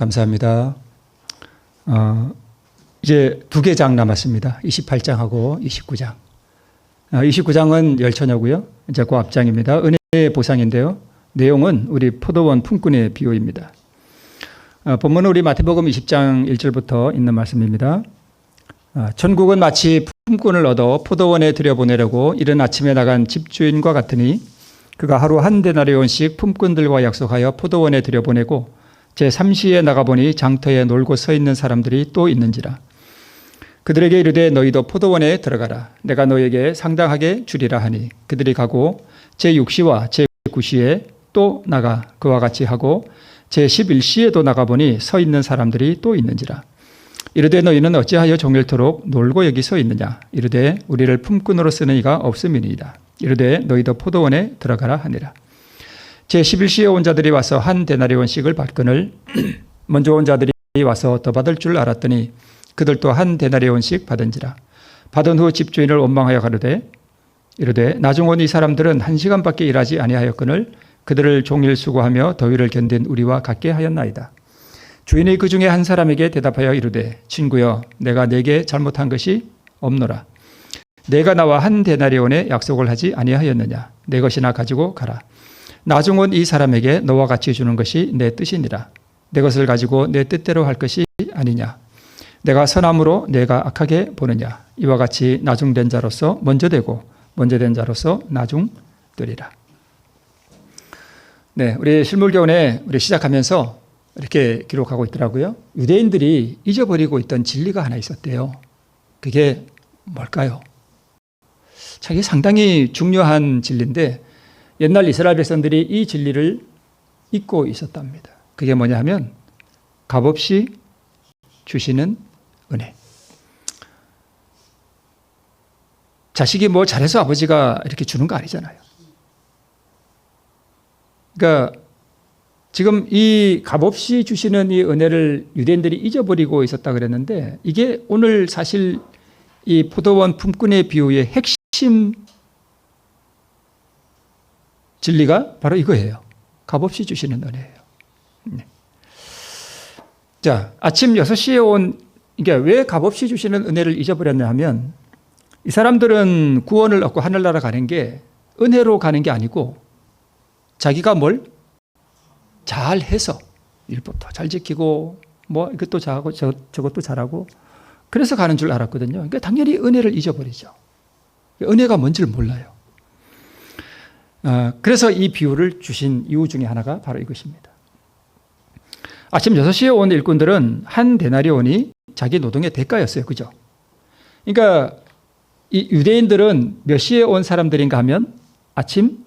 감사합니다. 이제 2개 장 남았습니다. 28장하고 29장. 29장은 열처녀고요. 이제 그 앞장입니다. 은혜의 보상인데요. 내용은 우리 포도원 품꾼의 비유입니다. 본문은 우리 마태복음 20장 1절부터 있는 말씀입니다. 천국은 마치 품꾼을 얻어 포도원에 들여보내려고 이른 아침에 나간 집주인과 같으니 그가 하루 한 데나리온씩 품꾼들과 약속하여 포도원에 들여보내고 제3시에 나가보니 장터에 놀고 서 있는 사람들이 또 있는지라. 그들에게 이르되 너희도 포도원에 들어가라. 내가 너희에게 상당하게 주리라 하니 그들이 가고 제6시와 제9시에 또 나가 그와 같이 하고 제11시에도 나가보니 서 있는 사람들이 또 있는지라. 이르되 너희는 어찌하여 종일토록 놀고 여기 서 있느냐. 이르되 우리를 품꾼으로 쓰는 이가 없음이니이다. 이르되 너희도 포도원에 들어가라 하니라. 제11시에 온 자들이 와서 한 데나리온씩을 받거늘 먼저 온 자들이 와서 더 받을 줄 알았더니 그들도 한 데나리온씩 받은지라. 받은 후 집주인을 원망하여 가로되 이르되 나중 온 이 사람들은 1시간밖에 일하지 아니하였거늘 그들을 종일 수고하며 더위를 견딘 우리와 같게 하였나이다. 주인이 그 중에 한 사람에게 대답하여 이르되 친구여 내가 네게 잘못한 것이 없노라. 내가 나와 한 데나리온에 약속을 하지 아니하였느냐. 내 것이나 가지고 가라. 나중 온 이 사람에게 너와 같이 주는 것이 내 뜻이니라. 내 것을 가지고 내 뜻대로 할 것이 아니냐. 내가 선함으로 내가 악하게 보느냐. 이와 같이 나중된 자로서 먼저 되고 먼저 된 자로서 나중되리라. 네, 우리 실물교훈에 우리 시작하면서 이렇게 기록하고 있더라고요. 유대인들이 잊어버리고 있던 진리가 하나 있었대요. 그게 뭘까요? 이게 상당히 중요한 진리인데 옛날 이스라엘 백성들이 이 진리를 잊고 있었답니다. 그게 뭐냐 하면 값없이 주시는 은혜. 자식이 뭐 잘해서 아버지가 이렇게 주는 거 아니잖아요. 그러니까 지금 이 값없이 주시는 이 은혜를 유대인들이 잊어버리고 있었다 그랬는데 이게 오늘 사실 이 포도원 품꾼의 비유의 핵심 진리가 바로 이거예요. 값없이 주시는 은혜예요. 네. 자, 아침 6시에 온 이게 왜 값없이 주시는 은혜를 잊어버렸냐 하면 이 사람들은 구원을 얻고 하늘나라 가는 게 은혜로 가는 게 아니고 자기가 뭘 잘해서 율법도 잘 지키고 뭐 이것도 잘하고 저것도 잘하고 그래서 가는 줄 알았거든요. 그러니까 당연히 은혜를 잊어버리죠. 은혜가 뭔지를 몰라요. 그래서 이 비유를 주신 이유 중에 하나가 바로 이것입니다. 아침 6시에 온 일꾼들은 한 데나리온이 자기 노동의 대가였어요. 그죠? 그러니까 이 유대인들은 몇 시에 온 사람들인가 하면 아침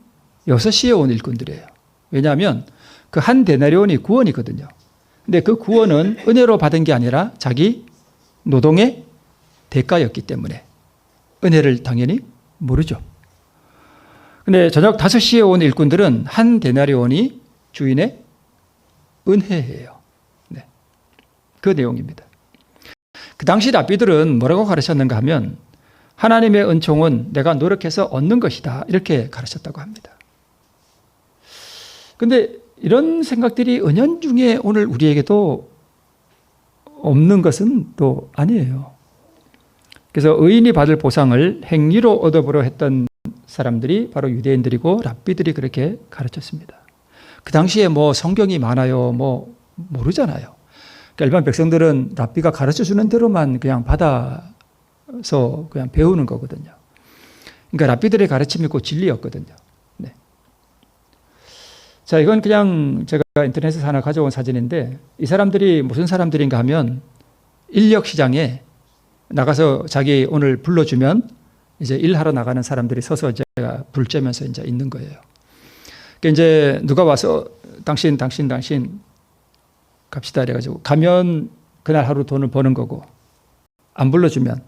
6시에 온 일꾼들이에요. 왜냐하면 그 한 데나리온이 구원이거든요. 근데 그 구원은 은혜로 받은 게 아니라 자기 노동의 대가였기 때문에 은혜를 당연히 모르죠. 근데 저녁 5시에 온 일꾼들은 한 데나리온이 주인의 은혜예요. 네. 그 내용입니다. 그 당시 랍비들은 뭐라고 가르쳤는가 하면 하나님의 은총은 내가 노력해서 얻는 것이다. 이렇게 가르쳤다고 합니다. 근데 이런 생각들이 은연중에 오늘 우리에게도 없는 것은 또 아니에요. 그래서 의인이 받을 보상을 행위로 얻어보려 했던 사람들이 바로 유대인들이고 랍비들이 그렇게 가르쳤습니다. 그 당시에 뭐 성경이 많아요. 뭐 모르잖아요. 그러니까 일반 백성들은 랍비가 가르쳐주는 대로만 그냥 받아서 그냥 배우는 거거든요. 그러니까 랍비들의 가르침이 곧 진리였거든요. 네. 자, 이건 그냥 제가 인터넷에서 하나 가져온 사진인데 이 사람들이 무슨 사람들인가 하면 인력 시장에 나가서 자기 오늘 불러주면 이제 일하러 나가는 사람들이 서서 제가 불 쬐면서 이제 있는 거예요. 그러니까 이제 누가 와서 당신 갑시다 이래가지고 가면 그날 하루 돈을 버는 거고 안 불러주면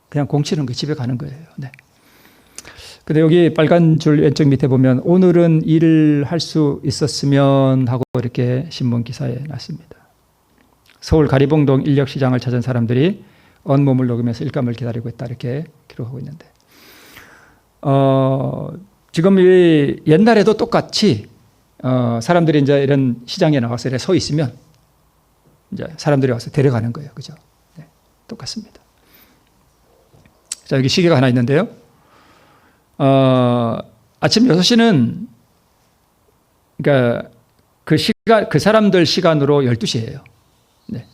그냥 공치는 거 집에 가는 거예요. 네. 근데 여기 빨간 줄 왼쪽 밑에 보면 오늘은 일을 할 수 있었으면 하고 이렇게 신문 기사에 났습니다. 서울 가리봉동 인력시장을 찾은 사람들이 온몸을 녹이면서 일감을 기다리고 있다 이렇게 기록하고 있는데 지금 이 옛날에도 똑같이 사람들이 이제 이런 시장에 나와서 이렇게 서 있으면 이제 사람들이 와서 데려가는 거예요. 그죠? 네, 똑같습니다. 자, 여기 시계가 하나 있는데요. 아침 6시는 그러니까 그 사람들 시간으로 12시예요. 네.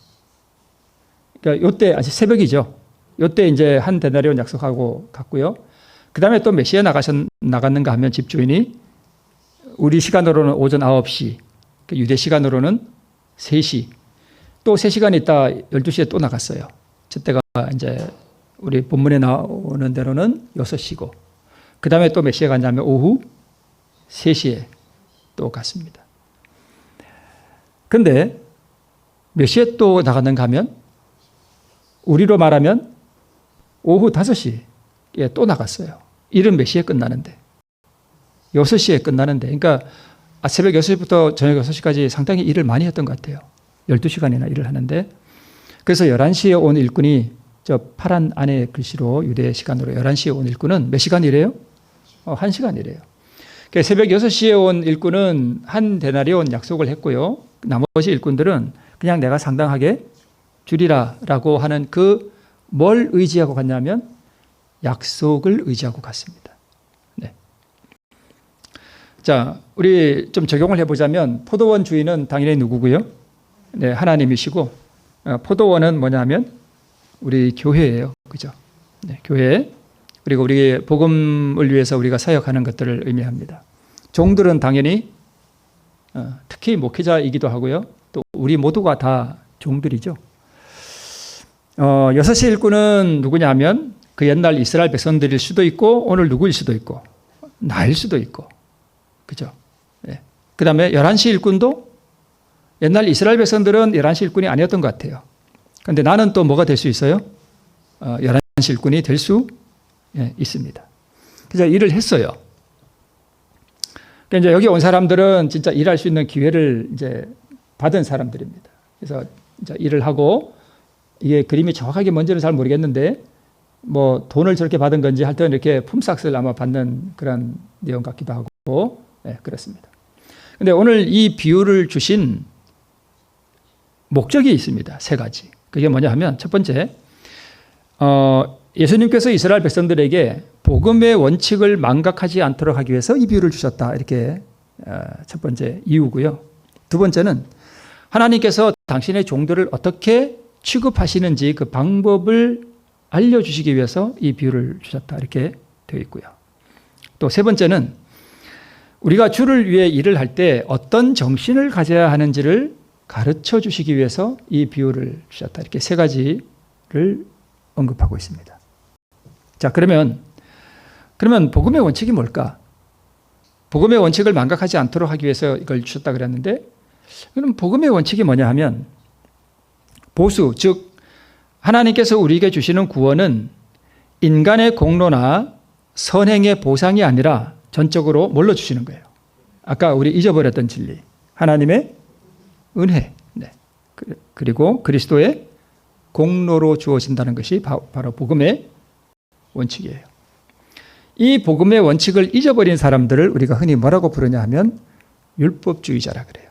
그러니까 요때 아직 새벽이죠. 요때 이제 한 데나리온 약속하고 갔고요. 그 다음에 또 몇 시에 나갔는가 하면 집주인이 우리 시간으로는 오전 9시, 유대 시간으로는 3시, 또 3시간 있다 12시에 또 나갔어요. 저때가 이제 우리 본문에 나오는 대로는 6시고, 그 다음에 또 몇 시에 갔냐면 오후 3시에 또 갔습니다. 근데 몇 시에 또 나갔는가 하면 우리로 말하면 오후 5시에 또 나갔어요. 일은 몇 시에 끝나는데? 6시에 끝나는데. 그러니까 새벽 6시부터 저녁 6시까지 상당히 일을 많이 했던 것 같아요. 12시간이나 일을 하는데. 그래서 11시에 온 일꾼이 저 파란 안의 글씨로 유대 시간으로 11시에 온 일꾼은 몇 시간 일해요? 1시간 일해요. 그러니까 새벽 6시에 온 일꾼은 한 데나리온 약속을 했고요. 나머지 일꾼들은 그냥 내가 상당하게 주리라라고 하는 뭘 의지하고 갔냐면 약속을 의지하고 갔습니다. 네. 자, 우리 좀 적용을 해보자면 포도원 주인은 당연히 누구고요? 네, 하나님이시고, 포도원은 뭐냐면 우리 교회예요. 그죠? 네, 교회. 그리고 우리 복음을 위해서 우리가 사역하는 것들을 의미합니다. 종들은 당연히 특히 목회자이기도 하고요. 또 우리 모두가 다 종들이죠. 6시 일꾼은 누구냐 하면 그 옛날 이스라엘 백성들일 수도 있고 오늘 누구일 수도 있고 나일 수도 있고, 그죠? 네. 그 다음에 11시 일꾼도 옛날 이스라엘 백성들은 11시 일꾼이 아니었던 것 같아요. 그런데 나는 또 뭐가 될 수 있어요? 11시 일꾼이 될 수 있습니다. 그래서 일을 했어요. 그러니까 이제 여기 온 사람들은 진짜 일할 수 있는 기회를 이제 받은 사람들입니다. 그래서 이제 일을 하고, 이게 그림이 정확하게 뭔지는 잘 모르겠는데 뭐 돈을 저렇게 받은 건지 할 때는 이렇게 품삯을 아마 받는 그런 내용 같기도 하고, 네, 그렇습니다. 근데 오늘 이 비유를 주신 목적이 있습니다. 3가지. 그게 뭐냐 하면 첫 번째, 예수님께서 이스라엘 백성들에게 복음의 원칙을 망각하지 않도록 하기 위해서 이 비유를 주셨다. 이렇게 첫 번째 이유고요. 두 번째는 하나님께서 당신의 종들을 어떻게 취급하시는지 그 방법을 알려주시기 위해서 이 비유를 주셨다. 이렇게 되어 있고요. 또 세 번째는 우리가 주를 위해 일을 할 때 어떤 정신을 가져야 하는지를 가르쳐 주시기 위해서 이 비유를 주셨다. 이렇게 3가지를 언급하고 있습니다. 자, 그러면 복음의 원칙이 뭘까? 복음의 원칙을 망각하지 않도록 하기 위해서 이걸 주셨다 그랬는데, 그럼 복음의 원칙이 뭐냐 하면 보수, 즉 하나님께서 우리에게 주시는 구원은 인간의 공로나 선행의 보상이 아니라 전적으로 뭘로 주시는 거예요? 아까 우리 잊어버렸던 진리, 하나님의 은혜, 네. 그리고 그리스도의 공로로 주어진다는 것이 바로 복음의 원칙이에요. 이 복음의 원칙을 잊어버린 사람들을 우리가 흔히 뭐라고 부르냐 하면 율법주의자라 그래요.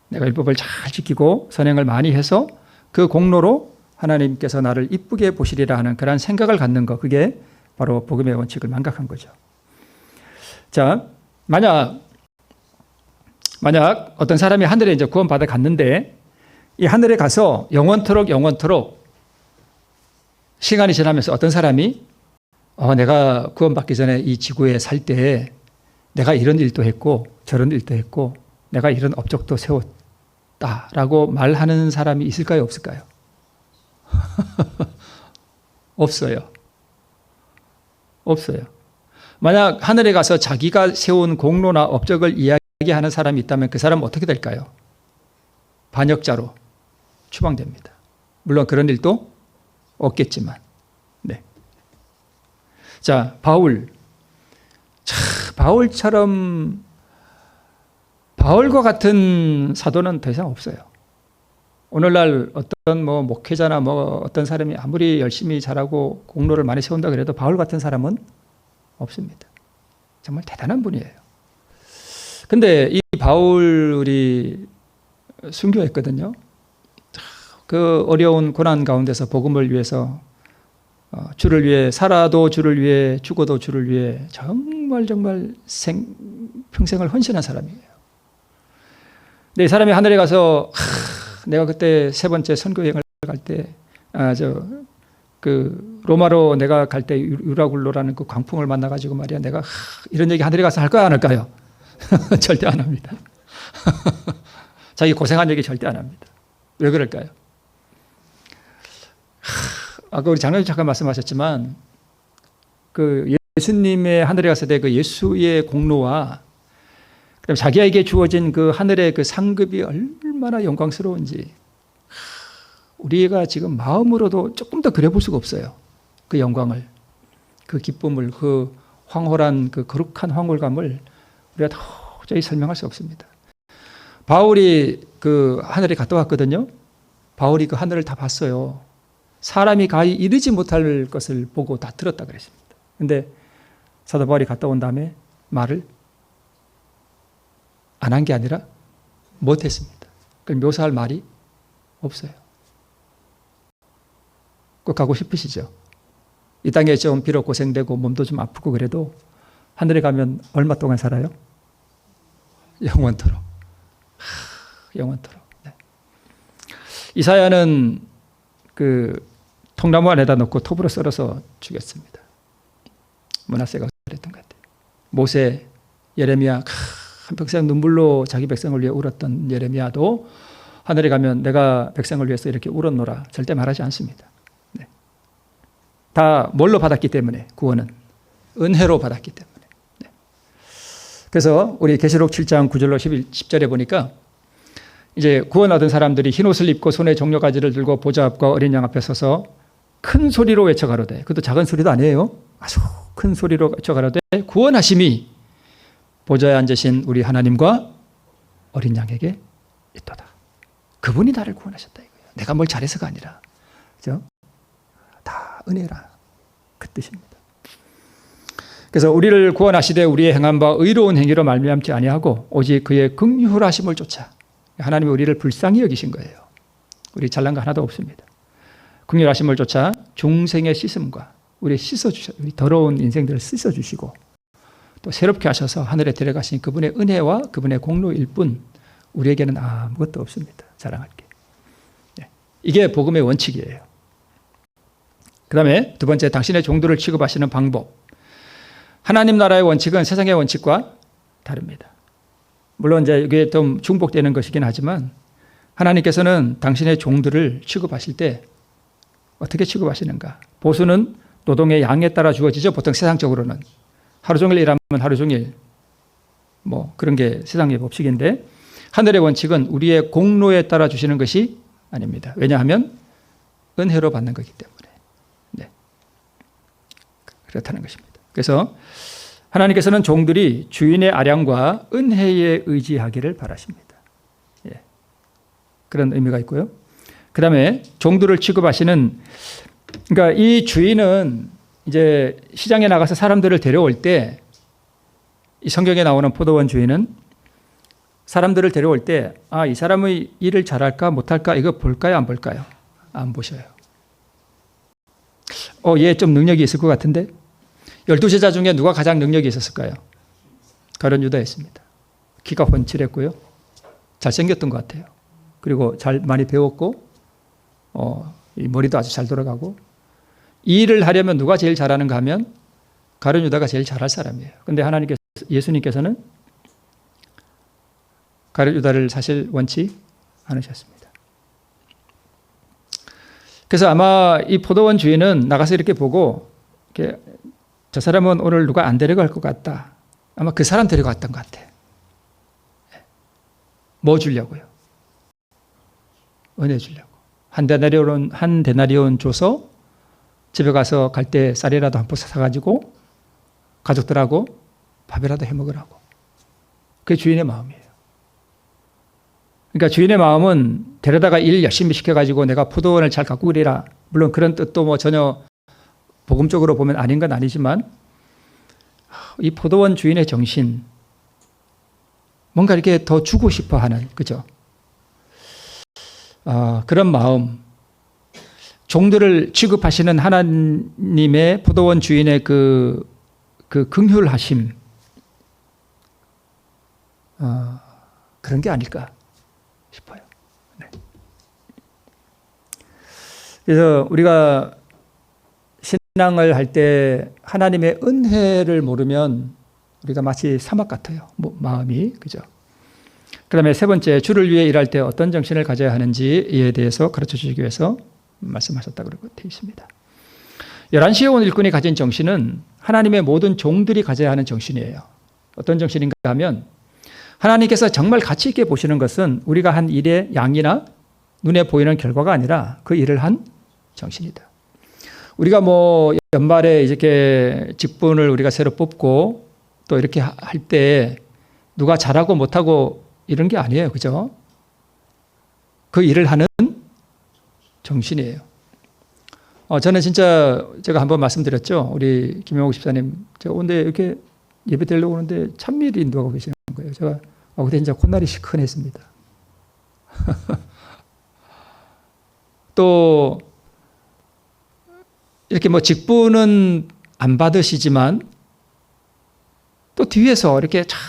내가 율법을 잘 지키고 선행을 많이 해서 그 공로로 하나님께서 나를 이쁘게 보시리라 하는 그런 생각을 갖는 것, 그게 바로 복음의 원칙을 망각한 거죠. 자, 만약 어떤 사람이 하늘에 이제 구원받아 갔는데, 이 하늘에 가서 영원토록 시간이 지나면서 어떤 사람이 내가 구원받기 전에 이 지구에 살 때 내가 이런 일도 했고 저런 일도 했고 내가 이런 업적도 세웠다라고 말하는 사람이 있을까요? 없을까요? 없어요. 만약 하늘에 가서 자기가 세운 공로나 업적을 이야기하는 사람이 있다면 그 사람은 어떻게 될까요? 반역자로 추방됩니다. 물론 그런 일도 없겠지만. 네. 자, 바울과 같은 사도는 더 이상 없어요. 오늘날 어떤 목회자나 어떤 사람이 아무리 열심히 잘하고 공로를 많이 세운다 그래도 바울 같은 사람은 없습니다. 정말 대단한 분이에요. 근데 이 바울이 순교했거든요. 그 어려운 고난 가운데서 복음을 위해서 주를 위해 살아도 주를 위해 죽어도 주를 위해 정말 평생을 헌신한 사람이에요. 근데 이 사람이 하늘에 가서 내가 그때 세 번째 선교 여행을 갈 때 로마로 내가 갈 때 유라굴로라는 그 광풍을 만나가지고 말이야 내가 이런 얘기 하늘에 가서 할까요 안 할까요? 절대 안 합니다. 자기 고생한 얘기 절대 안 합니다. 왜 그럴까요? 아까 우리 장로님 잠깐 말씀하셨지만 그 예수님의 하늘에 갔을 때 그 예수의 공로와 그다음에 자기에게 주어진 그 하늘의 그 상급이 얼마나 영광스러운지 우리가 지금 마음으로도 조금 더 그려볼 수가 없어요. 그 영광을, 그 기쁨을, 그 황홀한 그 거룩한 황홀감을 우리가 도저히 설명할 수 없습니다. 바울이 그 하늘에 갔다 왔거든요. 바울이 그 하늘을 다 봤어요. 사람이 가히 이르지 못할 것을 보고 다 들었다 그랬습니다. 그런데 사도 바울이 갔다 온 다음에 말을 안 한 게 아니라 못했습니다. 그걸 묘사할 말이 없어요. 꼭 가고 싶으시죠? 이 땅에 좀 비록 고생되고 몸도 좀 아프고 그래도 하늘에 가면 얼마 동안 살아요? 영원토록. 영원토록. 네. 이사야는 그 통나무 안에다 넣고 톱으로 썰어서 죽였습니다. 므낫세가 그랬던 것 같아요. 모세, 예레미야 한평생 눈물로 자기 백성을 위해 울었던 예레미야도 하늘에 가면 내가 백성을 위해서 이렇게 울었노라 절대 말하지 않습니다. 네. 다 뭘로 받았기 때문에 구원은 은혜로 받았기 때문에. 네. 그래서 우리 계시록 7장 9절로 10절에 보니까 이제 구원 얻은 사람들이 흰옷을 입고 손에 종려가지를 들고 보좌 앞과 어린 양 앞에 서서 큰 소리로 외쳐가로되, 그것도 작은 소리도 아니에요. 아주 큰 소리로 외쳐가로되 구원하심이 보좌에 앉으신 우리 하나님과 어린 양에게 있도다. 그분이 나를 구원하셨다 이거예요. 내가 뭘 잘해서가 아니라, 그죠? 다 은혜라 그 뜻입니다. 그래서 우리를 구원하시되 우리의 행한 바 의로운 행위로 말미암지 아니하고 오직 그의 긍휼하심을 쫓아 하나님이 우리를 불쌍히 여기신 거예요. 우리 잘난 거 하나도 없습니다. 긍휼하심을 쫓아 중생의 씻음과 우리 우리 더러운 인생들을 씻어주시고 또 새롭게 하셔서 하늘에 데려가신 그분의 은혜와 그분의 공로일 뿐 우리에게는 아무것도 없습니다. 자랑할 게. 네. 이게 복음의 원칙이에요. 그 다음에 두 번째, 당신의 종들을 취급하시는 방법. 하나님 나라의 원칙은 세상의 원칙과 다릅니다. 물론 이제 이게 좀 중복되는 것이긴 하지만 하나님께서는 당신의 종들을 취급하실 때 어떻게 취급하시는가? 보수는 노동의 양에 따라 주어지죠. 보통 세상적으로는 하루 종일 일하면 하루 종일 뭐 그런 게 세상의 법칙인데 하늘의 원칙은 우리의 공로에 따라 주시는 것이 아닙니다. 왜냐하면 은혜로 받는 거기 때문에. 네. 그렇다는 것입니다. 그래서 하나님께서는 종들이 주인의 아량과 은혜에 의지하기를 바라십니다. 예. 그런 의미가 있고요. 그 다음에 종들을 취급하시는, 그러니까 이 주인은 이제 시장에 나가서 사람들을 데려올 때, 이 성경에 나오는 포도원 주인은 사람들을 데려올 때, 이 사람의 일을 잘할까 못할까 이거 볼까요 안 볼까요? 안 보셔요. 얘 좀 능력이 있을 것 같은데? 12제자 중에 누가 가장 능력이 있었을까요? 가룟 유다였습니다. 키가 훤칠했고요. 잘생겼던 것 같아요. 그리고 많이 배웠고, 이 머리도 아주 잘 돌아가고, 이 일을 하려면 누가 제일 잘하는가 하면 가룟 유다가 제일 잘할 사람이에요. 그런데 예수님께서는 가룟 유다를 사실 원치 않으셨습니다. 그래서 아마 이 포도원 주인은 나가서 이렇게 보고, 이렇게 저 사람은 오늘 누가 안 데려갈 것 같다. 아마 그 사람 데려갔던 것 같아. 뭐 주려고요? 은혜 주려고. 한 데나리온 줘서 집에 가서 갈 때 쌀이라도 한 포 사가지고 가족들하고 밥이라도 해 먹으라고. 그게 주인의 마음이에요. 그러니까 주인의 마음은 데려다가 일 열심히 시켜가지고 내가 포도원을 잘 가꾸고 이래라. 물론 그런 뜻도 뭐 전혀 복음적으로 보면 아닌 건 아니지만 이 포도원 주인의 정신, 뭔가 이렇게 더 주고 싶어 하는, 그죠? 그런 마음, 종들을 취급하시는 하나님의 포도원 주인의 그 긍휼하심, 그런 게 아닐까 싶어요. 네. 그래서 우리가 신앙을 할 때 하나님의 은혜를 모르면 우리가 마치 사막 같아요. 마음이. 그죠? 그 다음에 세 번째, 주를 위해 일할 때 어떤 정신을 가져야 하는지에 대해서 가르쳐 주시기 위해서 말씀하셨다고 되어 있습니다. 11시에 온 일꾼이 가진 정신은 하나님의 모든 종들이 가져야 하는 정신이에요. 어떤 정신인가 하면 하나님께서 정말 가치 있게 보시는 것은 우리가 한 일의 양이나 눈에 보이는 결과가 아니라 그 일을 한 정신이다. 우리가 연말에 이렇게 직분을 우리가 새로 뽑고 또 이렇게 할 때 누가 잘하고 못하고 이런 게 아니에요. 그죠? 그 일을 하는 정신이에요. 저는 진짜 제가 한번 말씀드렸죠. 우리 김영욱 집사님, 제가 오늘 이렇게 예배 드리려고 오는데 찬미를 인도하고 계시는 거예요. 제가 그때 진짜 콧날이 시큰했습니다. 또 이렇게 직분은 안 받으시지만 또 뒤에서 이렇게 참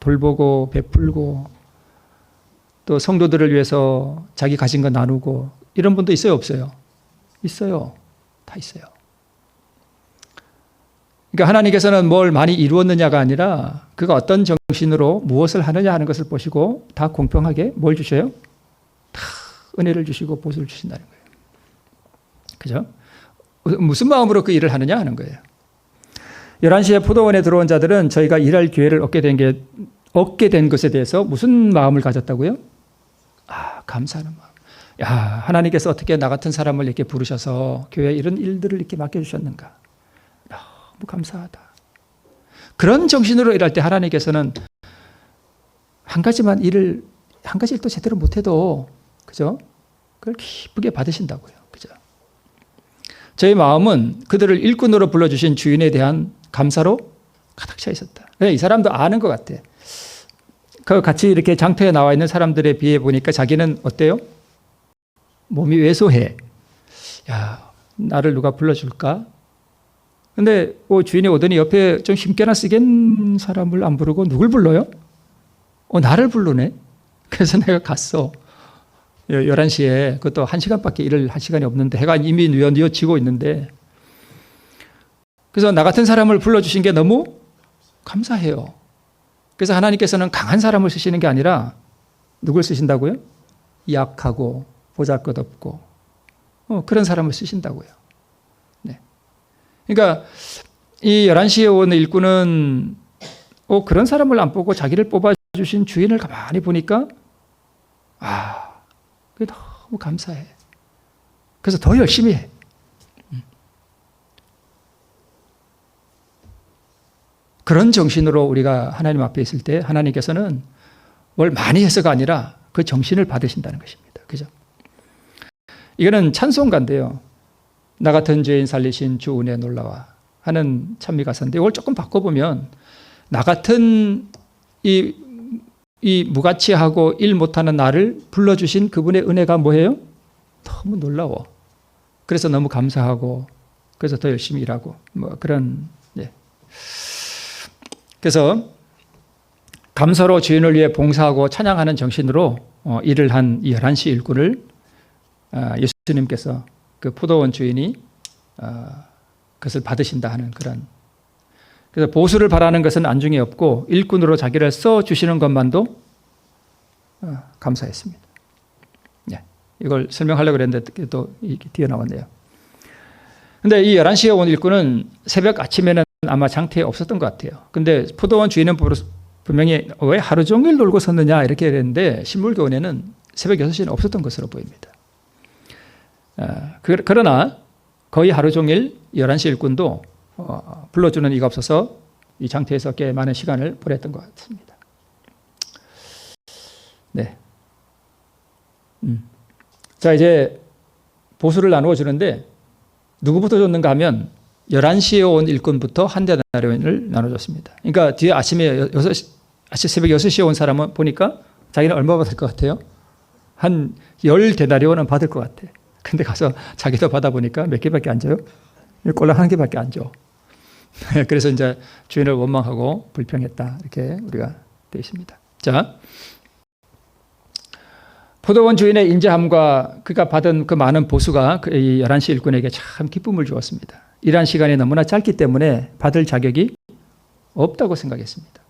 돌보고 베풀고 또 성도들을 위해서 자기 가진 거 나누고 이런 분도 있어요, 없어요? 있어요. 다 있어요. 그러니까 하나님께서는 뭘 많이 이루었느냐가 아니라 그가 어떤 정신으로 무엇을 하느냐 하는 것을 보시고 다 공평하게 뭘 주셔요? 다 은혜를 주시고 보수를 주신다는 거예요. 그죠? 무슨 마음으로 그 일을 하느냐 하는 거예요. 11시에 포도원에 들어온 자들은 저희가 일할 기회를 얻게 된 것에 대해서 무슨 마음을 가졌다고요? 감사하는 마음. 하나님께서 어떻게 나 같은 사람을 이렇게 부르셔서 교회에 이런 일들을 이렇게 맡겨주셨는가. 너무 감사하다. 그런 정신으로 일할 때 하나님께서는 한 가지 일도 제대로 못해도, 그죠? 그걸 기쁘게 받으신다고요. 그죠? 저희 마음은 그들을 일꾼으로 불러주신 주인에 대한 감사로 가득 차 있었다. 이 사람도 아는 것 같아. 같이 이렇게 장터에 나와 있는 사람들에 비해 보니까 자기는 어때요? 몸이 왜소해. 나를 누가 불러줄까? 근데 주인이 오더니 옆에 좀 힘께나 쓰겐 사람을 안 부르고 누굴 불러요? 나를 부르네. 그래서 내가 갔어. 11시에 그것도 1시간밖에 일을 할 시간이 없는데 해가 이미 뉘어지고 있는데, 그래서 나 같은 사람을 불러주신 게 너무 감사해요. 그래서 하나님께서는 강한 사람을 쓰시는 게 아니라 누굴 쓰신다고요? 약하고 보잘것없고 그런 사람을 쓰신다고요. 네. 그러니까 이 11시에 온 일꾼은 그런 사람을 안 보고 자기를 뽑아주신 주인을 가만히 보니까 그게 너무 감사해. 그래서 더 열심히 해. 그런 정신으로 우리가 하나님 앞에 있을 때 하나님께서는 뭘 많이 해서가 아니라 그 정신을 받으신다는 것입니다. 그죠? 이거는 찬송가인데요. 나 같은 죄인 살리신 주 은혜 놀라와 하는 찬미 가사인데 이걸 조금 바꿔보면 나 같은 이 무가치하고 일 못하는 나를 불러주신 그분의 은혜가 뭐예요? 너무 놀라워. 그래서 너무 감사하고 그래서 더 열심히 일하고 그런. 그래서 감사로 주인을 위해 봉사하고 찬양하는 정신으로 일을 한 11시 일꾼을 예수님께서 그 포도원 주인이 그것을 받으신다 하는 그런. 그래서 보수를 바라는 것은 안중에 없고 일꾼으로 자기를 써주시는 것만도 감사했습니다. 이걸 설명하려고 그랬는데 또 뒤에 나왔네요. 근데 이 11시에 온 일꾼은 새벽 아침에는 아마 장터에 없었던 것 같아요. 근데 포도원 주인은 분명히 왜 하루 종일 놀고 섰느냐 이렇게 했는데 신물교원에는 새벽 6시는 없었던 것으로 보입니다. 그러나 거의 하루 종일 11시 일꾼도 불러주는 이가 없어서 이 장터에서 꽤 많은 시간을 보냈던 것 같습니다. 네. 자, 이제 보수를 나누어 주는데 누구부터 줬는가 하면 11시에 온 일꾼부터 한 데나리온을 나눠줬습니다. 그러니까 뒤에 새벽 6시에 온 사람은 보니까 자기는 얼마 받을 것 같아요? 한 10데나리온은 받을 것 같아. 근데 가서 자기도 받아보니까 몇 개밖에 안 줘요? 꼴랑 한 개밖에 안 줘. 그래서 이제 주인을 원망하고 불평했다. 이렇게 우리가 되어 있습니다. 자, 포도원 주인의 인자함과 그가 받은 그 많은 보수가 이 11시 일꾼에게 참 기쁨을 주었습니다. 일한 시간이 너무나 짧기 때문에 받을 자격이 없다고 생각했습니다.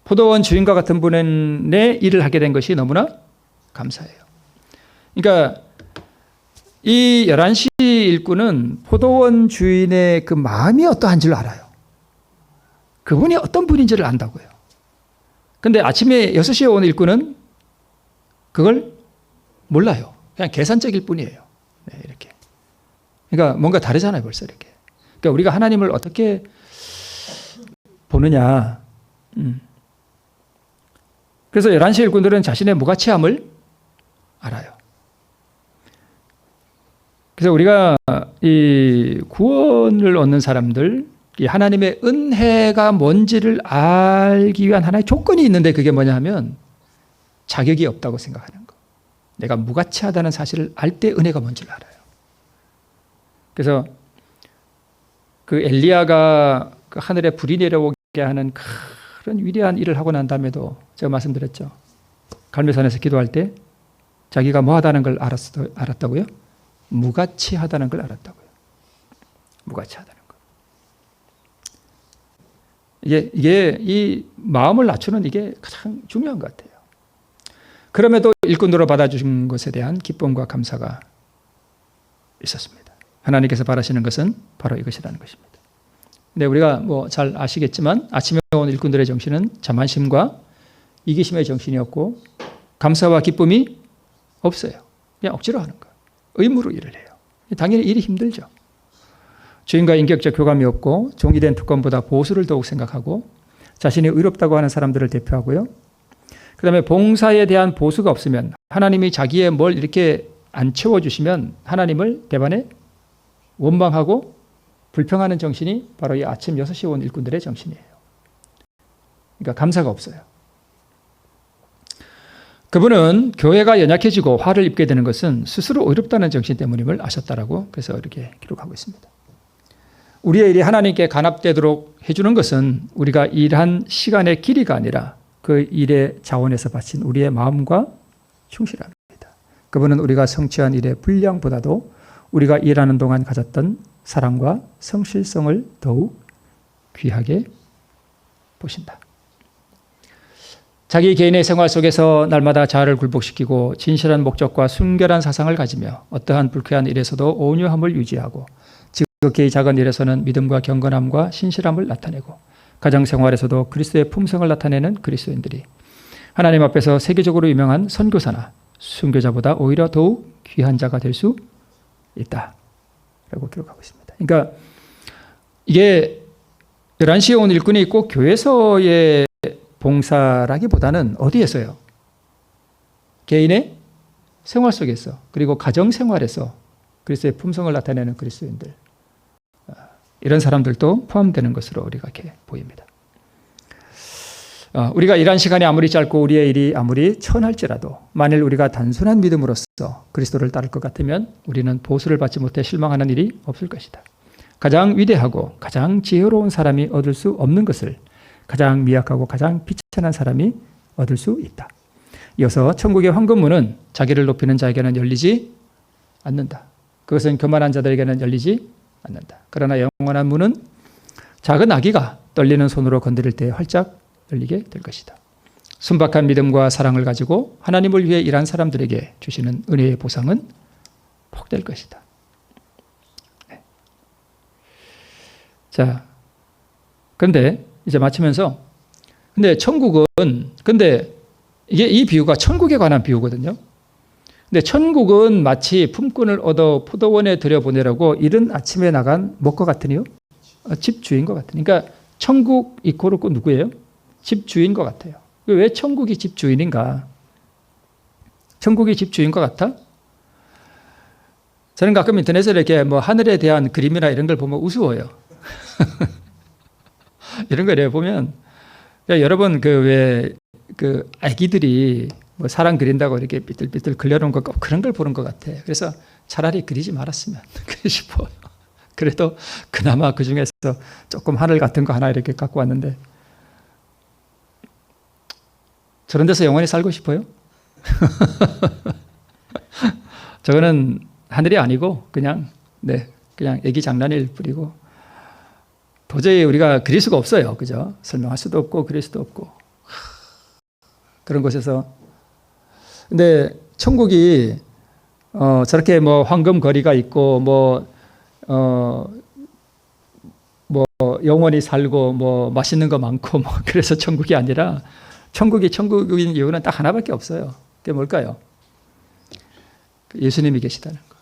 포도원 주인과 같은 분의 일을 하게 된 것이 너무나 감사해요. 그러니까 이 11시 일꾼은 포도원 주인의 그 마음이 어떠한 줄 알아요. 그분이 어떤 분인지를 안다고요. 근데 아침에 6시에 온 일꾼은 그걸 몰라요. 그냥 계산적일 뿐이에요. 네, 이렇게. 그러니까 뭔가 다르잖아요, 벌써 이렇게. 그러니까 우리가 하나님을 어떻게 보느냐. 그래서 11시 일꾼들은 자신의 무가치함을 알아요. 그래서 우리가 이 구원을 얻는 사람들, 이 하나님의 은혜가 뭔지를 알기 위한 하나의 조건이 있는데 그게 뭐냐 하면 자격이 없다고 생각하는 거. 내가 무가치하다는 사실을 알 때 은혜가 뭔지를 알아요. 그래서 그 엘리야가 그 하늘에 불이 내려오게 하는 그런 위대한 일을 하고 난 다음에도 제가 말씀드렸죠. 갈멜산에서 기도할 때 자기가 뭐하다는 걸 알았다고요? 무가치하다는 걸 알았다고요. 무가치하다는 거. 이게 이 마음을 낮추는 이게 가장 중요한 것 같아요. 그럼에도 일꾼으로 받아주신 것에 대한 기쁨과 감사가 있었습니다. 하나님께서 바라시는 것은 바로 이것이라는 것입니다. 근데 우리가 뭐 잘 아시겠지만 아침에 온 일꾼들의 정신은 자만심과 이기심의 정신이었고 감사와 기쁨이 없어요. 그냥 억지로 하는 거. 의무로 일을 해요. 당연히 일이 힘들죠. 주인과 인격적 교감이 없고 종이 된 특권보다 보수를 더욱 생각하고 자신이 의롭다고 하는 사람들을 대표하고요. 그 다음에 봉사에 대한 보수가 없으면 하나님이 자기의 뭘 이렇게 안 채워주시면 하나님을 대반에 원망하고 불평하는 정신이 바로 이 아침 6시에 온 일꾼들의 정신이에요. 그러니까 감사가 없어요. 그분은 교회가 연약해지고 화를 입게 되는 것은 스스로 의롭다는 정신 때문임을 아셨다라고 그래서 이렇게 기록하고 있습니다. 우리의 일이 하나님께 간합되도록 해주는 것은 우리가 일한 시간의 길이가 아니라 그 일의 자원에서 바친 우리의 마음과 충실함입니다. 그분은 우리가 성취한 일의 분량보다도 우리가 일하는 동안 가졌던 사랑과 성실성을 더욱 귀하게 보신다. 자기 개인의 생활 속에서 날마다 자아를 굴복시키고 진실한 목적과 순결한 사상을 가지며 어떠한 불쾌한 일에서도 온유함을 유지하고 지극히 작은 일에서는 믿음과 경건함과 신실함을 나타내고 가정 생활에서도 그리스도의 품성을 나타내는 그리스도인들이 하나님 앞에서 세계적으로 유명한 선교사나 순교자보다 오히려 더욱 귀한 자가 될 수 있다 라고 기록하고 있습니다. 그러니까 이게 11시에 온 일꾼이 꼭 교회에서의 봉사라기보다는 어디에서요? 개인의 생활 속에서 그리고 가정 생활에서 그리스도의 품성을 나타내는 그리스도인들, 이런 사람들도 포함되는 것으로 우리가 이렇게 보입니다. 우리가 일한 시간이 아무리 짧고 우리의 일이 아무리 천할지라도 만일 우리가 단순한 믿음으로써 그리스도를 따를 것 같으면 우리는 보수를 받지 못해 실망하는 일이 없을 것이다. 가장 위대하고 가장 지혜로운 사람이 얻을 수 없는 것을 가장 미약하고 가장 비천한 사람이 얻을 수 있다. 이어서 천국의 황금문은 자기를 높이는 자에게는 열리지 않는다. 그것은 교만한 자들에게는 열리지 않는다. 그러나 영원한 문은 작은 아기가 떨리는 손으로 건드릴 때 활짝 열리게 될 것이다. 순박한 믿음과 사랑을 가지고 하나님을 위해 일한 사람들에게 주시는 은혜의 보상은 복될 것이다. 네. 자, 그런데 이제 마치면서 근데 이게 이 비유가 천국에 관한 비유거든요. 근데 천국은 마치 품꾼을 얻어 포도원에 들여보내라고 이른 아침에 나간 뭐것 같으니요? 집주인 것 같으니. 그러니까 천국 이코르 누구예요? 집주인 것 같아요. 왜 천국이 집주인인가? 천국이 집주인 것 같아? 저는 가끔 인터넷에 이렇게 뭐 하늘에 대한 그림이나 이런 걸 보면 우스워요. 이런 거 보면 여러분 그 아기들이 뭐 사람 그린다고 이렇게 삐뚤삐뚤 그려놓은 거 그런 걸 보는 것 같아. 그래서 차라리 그리지 말았으면 싶어요. 그래도 그나마 그 중에서 조금 하늘 같은 거 하나 이렇게 갖고 왔는데 저런 데서 영원히 살고 싶어요? 저거는 하늘이 아니고 그냥 애기 장난일 뿐이고 도저히 우리가 그릴 수가 없어요. 그죠? 설명할 수도 없고 그릴 수도 없고 그런 곳에서. 근데 천국이 저렇게 뭐 황금 거리가 있고 영원히 살고 뭐 맛있는 거 많고 뭐 그래서 천국이 아니라 천국인 이유는 딱 하나밖에 없어요. 그게 뭘까요? 예수님이 계시다는 거.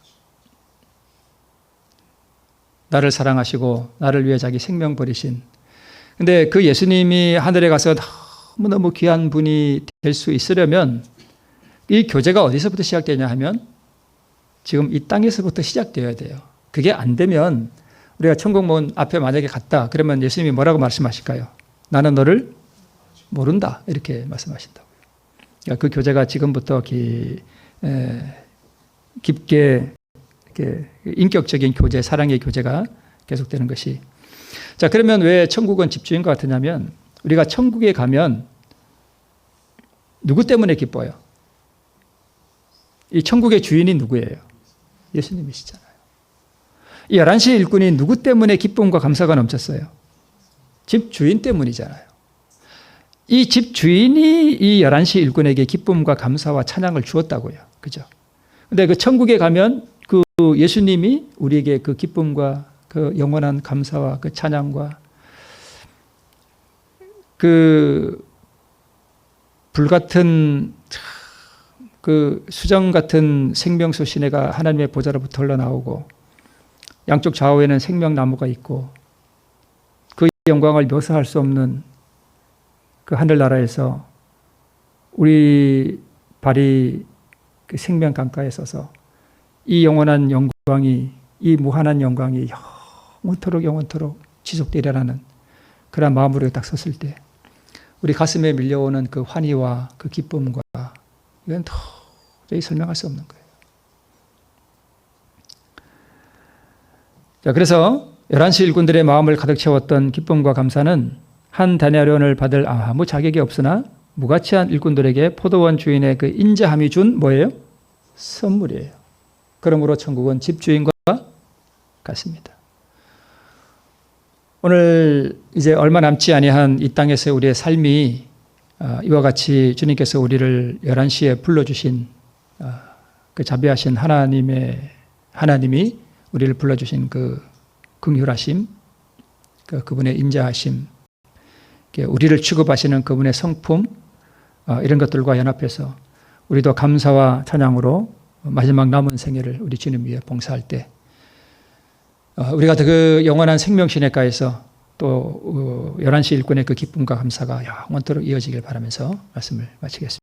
나를 사랑하시고 나를 위해 자기 생명 버리신. 근데 그 예수님이 하늘에 가서 너무너무 귀한 분이 될 수 있으려면 이 교제가 어디서부터 시작되냐 하면 지금 이 땅에서부터 시작되어야 돼요. 그게 안 되면 우리가 천국문 앞에 만약에 갔다 그러면 예수님이 뭐라고 말씀하실까요? 나는 너를 모른다 이렇게 말씀하신다고요. 그러니까 그 교제가 지금부터 깊게 이렇게 인격적인 교제, 사랑의 교제가 계속되는 것이. 자, 그러면 왜 천국은 집주인 것 같으냐면 우리가 천국에 가면 누구 때문에 기뻐요? 이 천국의 주인이 누구예요? 예수님이시잖아요. 이 11시 일꾼이 누구 때문에 기쁨과 감사가 넘쳤어요? 집주인 때문이잖아요. 이 집주인이 이 11시 일꾼에게 기쁨과 감사와 찬양을 주었다고요. 그죠? 근데 그 천국에 가면 그 예수님이 우리에게 그 기쁨과 그 영원한 감사와 그 찬양과 그 불같은 그 수정 같은 생명수 시내가 하나님의 보좌로부터 흘러나오고 양쪽 좌우에는 생명나무가 있고 그 영광을 묘사할 수 없는 그 하늘나라에서 우리 발이 그 생명 강가에 서서 이 영원한 영광이, 이 무한한 영광이 영원토록 지속되리라는 그런 마음으로 딱 섰을 때 우리 가슴에 밀려오는 그 환희와 그 기쁨과 이건 도저히 설명할 수 없는 거예요. 자, 그래서 11시 일꾼들의 마음을 가득 채웠던 기쁨과 감사는 한 데나리온을 받을 아무 자격이 없으나 무가치한 일꾼들에게 포도원 주인의 그 인자함이 준 뭐예요? 선물이에요. 그러므로 천국은 집주인과 같습니다. 오늘 이제 얼마 남지 아니한 이 땅에서 우리의 삶이 이와 같이 주님께서 우리를 11시에 불러주신 그 자비하신 하나님이 우리를 불러주신 그 긍휼하심, 그분의 인자하심, 우리를 취급하시는 그분의 성품, 이런 것들과 연합해서 우리도 감사와 찬양으로 마지막 남은 생애를 우리 주님 위해 봉사할 때 우리가 그 영원한 생명시내가에서 또 11시 일꾼의 그 기쁨과 감사가 영원토록 이어지길 바라면서 말씀을 마치겠습니다.